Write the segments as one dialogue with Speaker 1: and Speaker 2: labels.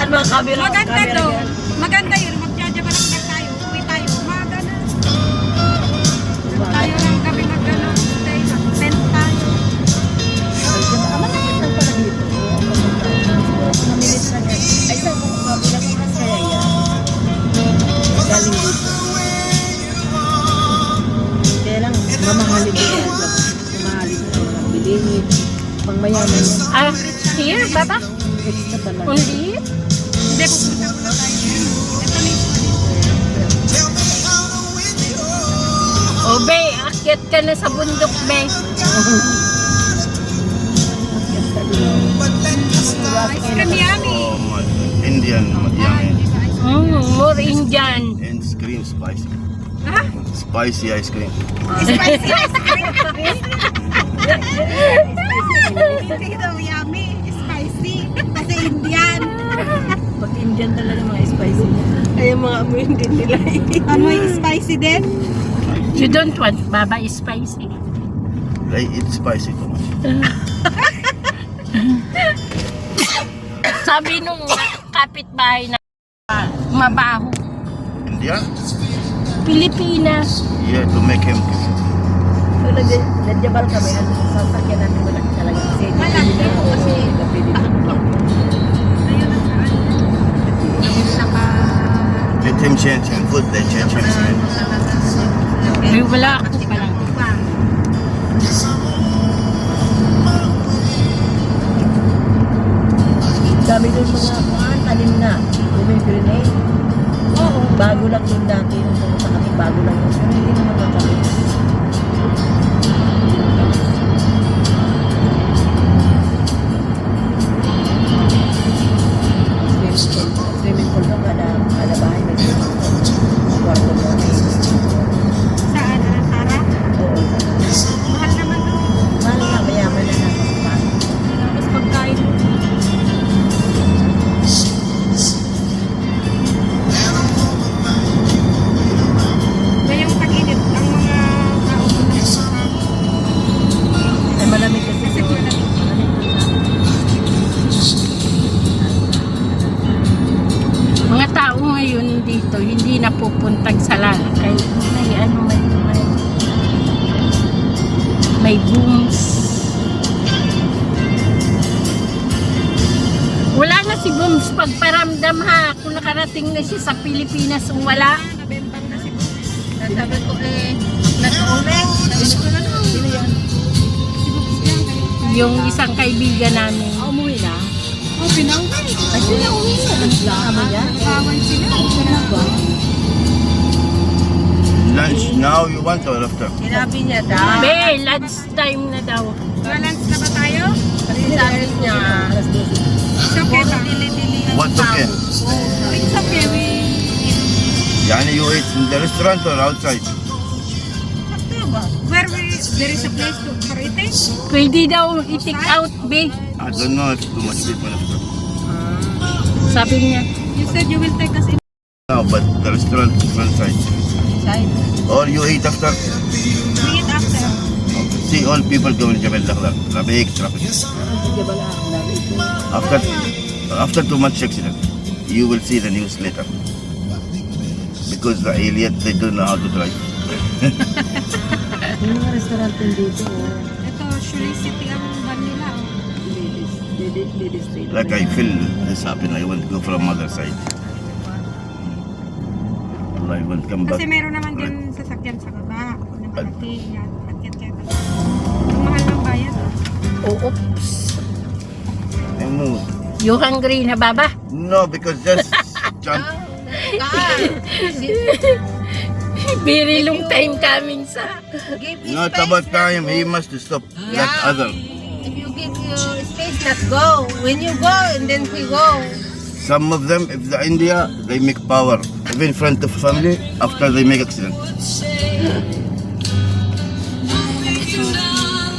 Speaker 1: Ano mga camera?
Speaker 2: Maganda to. Maganda yun. Magjajabalak na tayo. Uwi tayo. Maganda. Tayo lang kami mag-ano. Stay. Tent tayo.
Speaker 1: Malapit lang pala dito. Mamilis na yan. Ay, saan kung mabilang ko kasi yan. Galing dito. Kaya lang, mamahalin din yan. Mamahalin din mga bilihin. Pangmayaman yan.
Speaker 3: Ah, here, Baba?
Speaker 1: Extra talaga.
Speaker 3: Only?
Speaker 2: Hindi, pupunta muna tayo. Ito na yung
Speaker 3: O, Be, akyat ka na sa bundok, Be.
Speaker 2: ice cream yummy.
Speaker 4: Indian yummy.
Speaker 3: More Indian.
Speaker 4: And cream spicy.
Speaker 2: Ha?
Speaker 4: Spicy ice cream.
Speaker 2: Spicy ice cream. Hindi daw yummy. Spicy. Kasi Indian.
Speaker 1: Pag Indian talaga mga spicy. Ay, yung mga amoyin din nila.
Speaker 2: Amoy spicy din.
Speaker 3: You don't want Baba is spicy?
Speaker 4: They eat spicy too much.
Speaker 3: Sabi nung kapitbahay na mabaho.
Speaker 4: India?
Speaker 3: Pilipinas.
Speaker 4: Yeah, to make him.
Speaker 1: So, nadyabal kami. Ano, sasakyan natin wala talaga. Kasi
Speaker 2: Malaki po kasi.
Speaker 4: Let him change and food, they change him.
Speaker 3: Ay, wala ako pa lang.
Speaker 1: Dami doon mga tanim na. Grenade. Oo. Bago lang yung dati. Yung pumunta kami, bago lang yung hindi naman kami. Swimming pool doon, kada bahay may swimming pool. Kwarto mo.
Speaker 2: Saan? Tara?
Speaker 1: Oo.
Speaker 2: Mahal naman doon.
Speaker 1: Mahal nga, mayaman na nasa.
Speaker 2: Tapos pagkain. Ngayong tag-init ang mga tao
Speaker 1: Ay, malamig kasi.
Speaker 2: kasi malamig.
Speaker 3: Mga tao ngayon dito, hindi napupuntag sa lalakay. May booms. Wala na si Booms pagparamdam ha. Kung nakarating na siya sa Pilipinas, wala.
Speaker 2: Nabembang na si Booms.
Speaker 1: Sabi ko nag-uwi. Sabi ko na lang. Sino yan?
Speaker 2: Si Booms yan.
Speaker 3: Yung isang kaibigan namin.
Speaker 1: Umuwi na?
Speaker 2: Oh, pinauwi.
Speaker 1: Ay, sila uwi na. Naglaman niya?
Speaker 2: Nagkawan sila. Ginagawa.
Speaker 4: Lunch now you want or after?
Speaker 1: Sinabi niya daw.
Speaker 3: Be, lunch time na daw.
Speaker 2: Balance na ba tayo?
Speaker 1: Kasi sabi niya.
Speaker 2: It's okay ba?
Speaker 4: What's okay?
Speaker 2: It's okay.
Speaker 4: Yani you eat in the restaurant or outside?
Speaker 2: Where there is a place for eating?
Speaker 3: Pwede daw i-take out, Be.
Speaker 4: I don't know if too much people after.
Speaker 3: Sabi niya.
Speaker 2: You said you will take us in.
Speaker 4: No, but the restaurant is one side.
Speaker 1: Side.
Speaker 4: Or you eat after?
Speaker 2: We eat after.
Speaker 4: See all people go in Jebel Dakhla. Traffic, traffic.
Speaker 1: Sige ba lang.
Speaker 4: After too much accident, you will see the news later. Because the alien, they don't know how to drive.
Speaker 1: Yung mga restaurant din dito.
Speaker 2: Ito, Shuri City ang van nila.
Speaker 1: Ladies state.
Speaker 4: Like I feel this happen, I want to go from other side. I want to come back.
Speaker 2: Kasi meron naman din sasakyan sa baba. Na malaki. Yan. Akyat-kyat. Ang mahal ng bayad.
Speaker 3: Oh, oops.
Speaker 4: I move.
Speaker 3: You hungry na, Baba?
Speaker 4: No, because just jump.
Speaker 3: Very long time coming sa...
Speaker 4: Not about time, he must stop like other.
Speaker 1: If you give you space, not go. When you go, and then we go.
Speaker 4: Some of them, if the India, they make power. Even in front of family, after they make accident.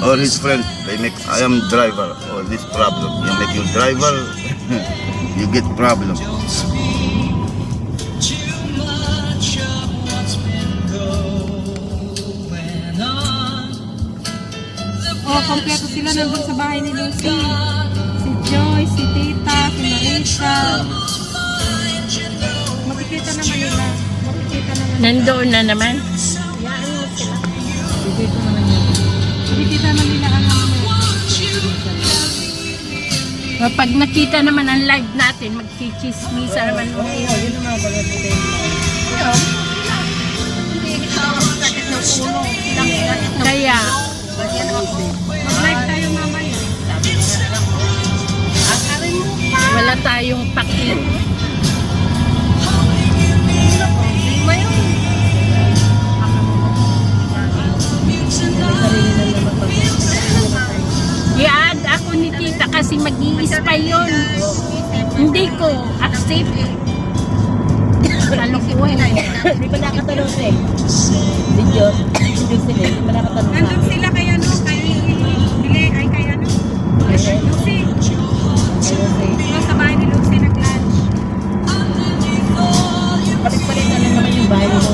Speaker 4: Or his friend, they make, I am driver, or this problem. You make your driver, you get problem.
Speaker 2: Oh, kompleto sila nandun sa bahay ni Lucy. Si Joy, si Tita, si Sa... Makikita naman nila. Makikita naman.
Speaker 3: Nandoon na naman.
Speaker 1: Dito naman yan.
Speaker 2: Makikita naman nila ang mga.
Speaker 3: Pag nakita naman ang live natin, magchichismisa naman.
Speaker 1: Okay, yun naman pag natin.
Speaker 3: Kaya,
Speaker 2: Mag-live tayo mamaya.
Speaker 3: wala tayong pakit.
Speaker 1: Sarili lang naman pag
Speaker 3: I-add ako ni tita kasi mag-i-spy yun. Hindi ko accept. Kalukuhan.
Speaker 1: Di ba nakatanong eh? Video sila, di ba nakatanong sa
Speaker 2: Nandun
Speaker 1: akin?
Speaker 2: sila kay ano, kay Bile, ay kay ano?
Speaker 1: Ayun.
Speaker 2: Lucy.
Speaker 1: Ayun, say,
Speaker 2: Doon sa bahay ni Lucy nag-lunch.
Speaker 1: palit-palitan lang naman yung bahay mo